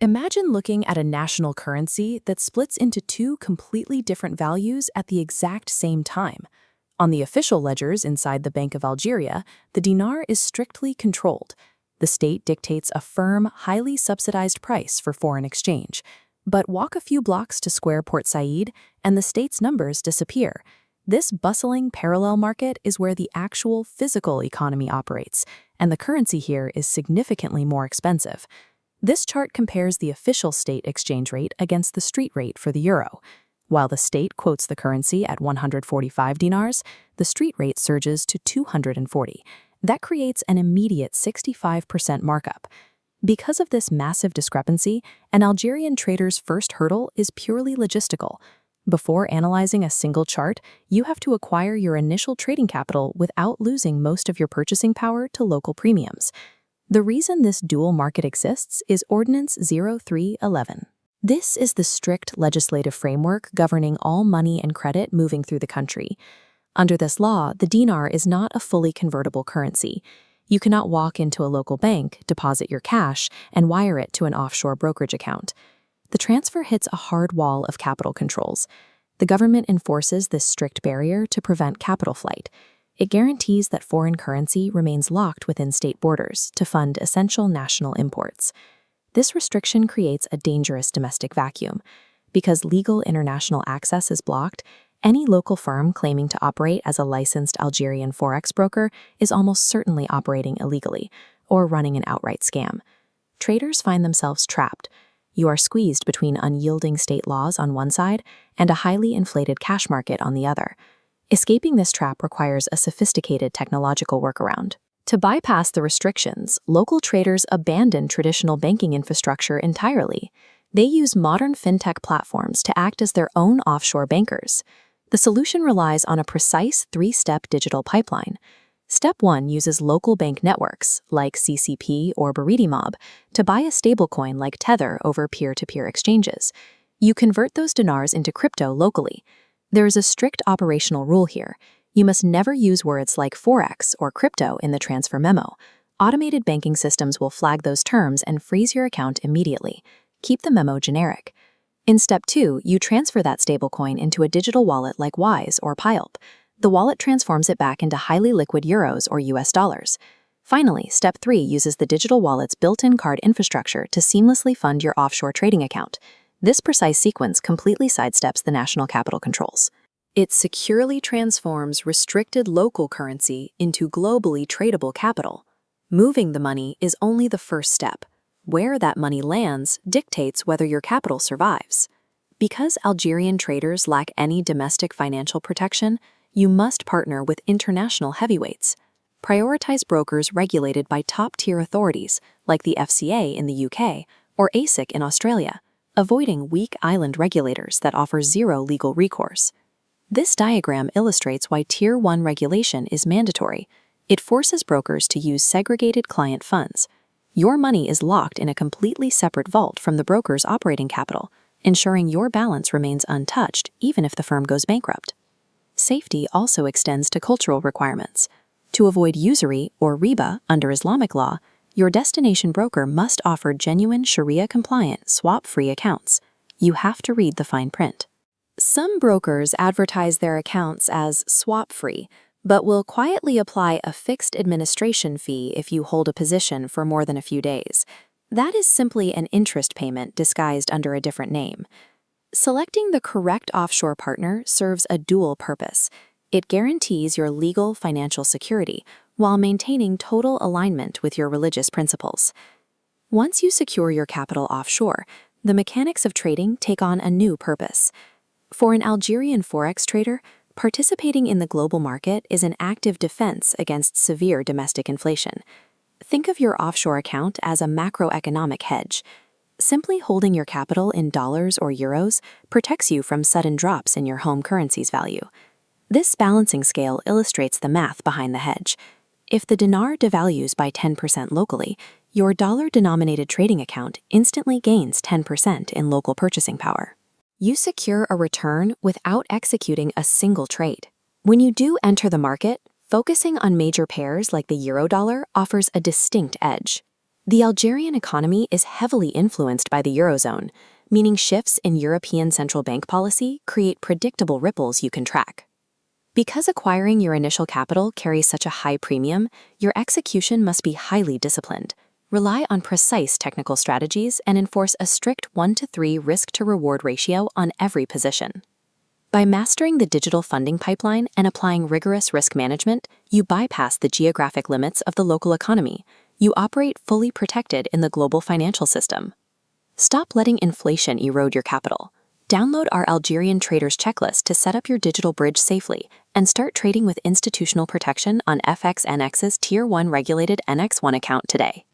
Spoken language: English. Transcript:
Imagine looking at a national currency that splits into two completely different values at the exact same time. On the official ledgers inside the Bank of Algeria, the dinar is strictly controlled. The state dictates a firm, highly subsidized price for foreign exchange. But walk a few blocks to Square Port Said, and the state's numbers disappear. This bustling parallel market is where the actual physical economy operates, and the currency here is significantly more expensive. This chart compares the official state exchange rate against the street rate for the euro. While the state quotes the currency at 145 dinars, the street rate surges to 240. That creates an immediate 65% markup. Because of this massive discrepancy, an Algerian trader's first hurdle is purely logistical. Before analyzing a single chart, you have to acquire your initial trading capital without losing most of your purchasing power to local premiums. The reason this dual market exists is Ordinance 0311. This is the strict legislative framework governing all money and credit moving through the country. Under this law, the dinar is not a fully convertible currency. You cannot walk into a local bank, deposit your cash, and wire it to an offshore brokerage account. The transfer hits a hard wall of capital controls. The government enforces this strict barrier to prevent capital flight. It guarantees that foreign currency remains locked within state borders to fund essential national imports. This restriction creates a dangerous domestic vacuum. Because legal international access is blocked, any local firm claiming to operate as a licensed Algerian Forex broker is almost certainly operating illegally or running an outright scam. Traders find themselves trapped. You are squeezed between unyielding state laws on one side and a highly inflated cash market on the other. Escaping this trap requires a sophisticated technological workaround. To bypass the restrictions, local traders abandon traditional banking infrastructure entirely. They use modern fintech platforms to act as their own offshore bankers. The solution relies on a precise three-step digital pipeline. Step 1 uses local bank networks, like CCP or Mob, to buy a stablecoin like Tether over peer-to-peer exchanges. You convert those dinars into crypto locally. There is a strict operational rule here. You must never use words like Forex or crypto in the transfer memo. Automated banking systems will flag those terms and freeze your account immediately. Keep the memo generic. In Step 2, you transfer that stablecoin into a digital wallet like Wise or Pylp. The wallet transforms it back into highly liquid euros or US dollars. Finally, Step 3 uses the digital wallet's built-in card infrastructure to seamlessly fund your offshore trading account. This precise sequence completely sidesteps the national capital controls. It securely transforms restricted local currency into globally tradable capital. Moving the money is only the first step. Where that money lands dictates whether your capital survives. Because Algerian traders lack any domestic financial protection, you must partner with international heavyweights. Prioritize brokers regulated by top-tier authorities like the FCA in the UK or ASIC in Australia, avoiding weak island regulators that offer zero legal recourse. This diagram illustrates why Tier 1 regulation is mandatory. It forces brokers to use segregated client funds. Your money is locked in a completely separate vault from the broker's operating capital, ensuring your balance remains untouched even if the firm goes bankrupt. Safety also extends to cultural requirements. To avoid usury or riba under Islamic law, your destination broker must offer genuine Sharia-compliant, swap-free accounts. You have to read the fine print. Some brokers advertise their accounts as swap-free, but will quietly apply a fixed administration fee if you hold a position for more than a few days. That is simply an interest payment disguised under a different name. Selecting the correct offshore partner serves a dual purpose. It guarantees your legal financial security while maintaining total alignment with your religious principles. Once you secure your capital offshore, the mechanics of trading take on a new purpose. For an Algerian Forex trader, participating in the global market is an active defense against severe domestic inflation. Think of your offshore account as a macroeconomic hedge. Simply holding your capital in dollars or euros protects you from sudden drops in your home currency's value. This balancing scale illustrates the math behind the hedge. If the dinar devalues by 10% locally, your dollar-denominated trading account instantly gains 10% in local purchasing power. You secure a return without executing a single trade. When you do enter the market, focusing on major pairs like the euro-dollar offers a distinct edge. The Algerian economy is heavily influenced by the Eurozone, meaning shifts in European central bank policy create predictable ripples you can track. Because acquiring your initial capital carries such a high premium, your execution must be highly disciplined. Rely on precise technical strategies and enforce a strict 1-to-3 risk-to-reward ratio on every position. By mastering the digital funding pipeline and applying rigorous risk management, you bypass the geographic limits of the local economy. You operate fully protected in the global financial system. Stop letting inflation erode your capital. Download our Algerian Traders Checklist to set up your digital bridge safely and start trading with institutional protection on FXNX's Tier 1 regulated NX1 account today.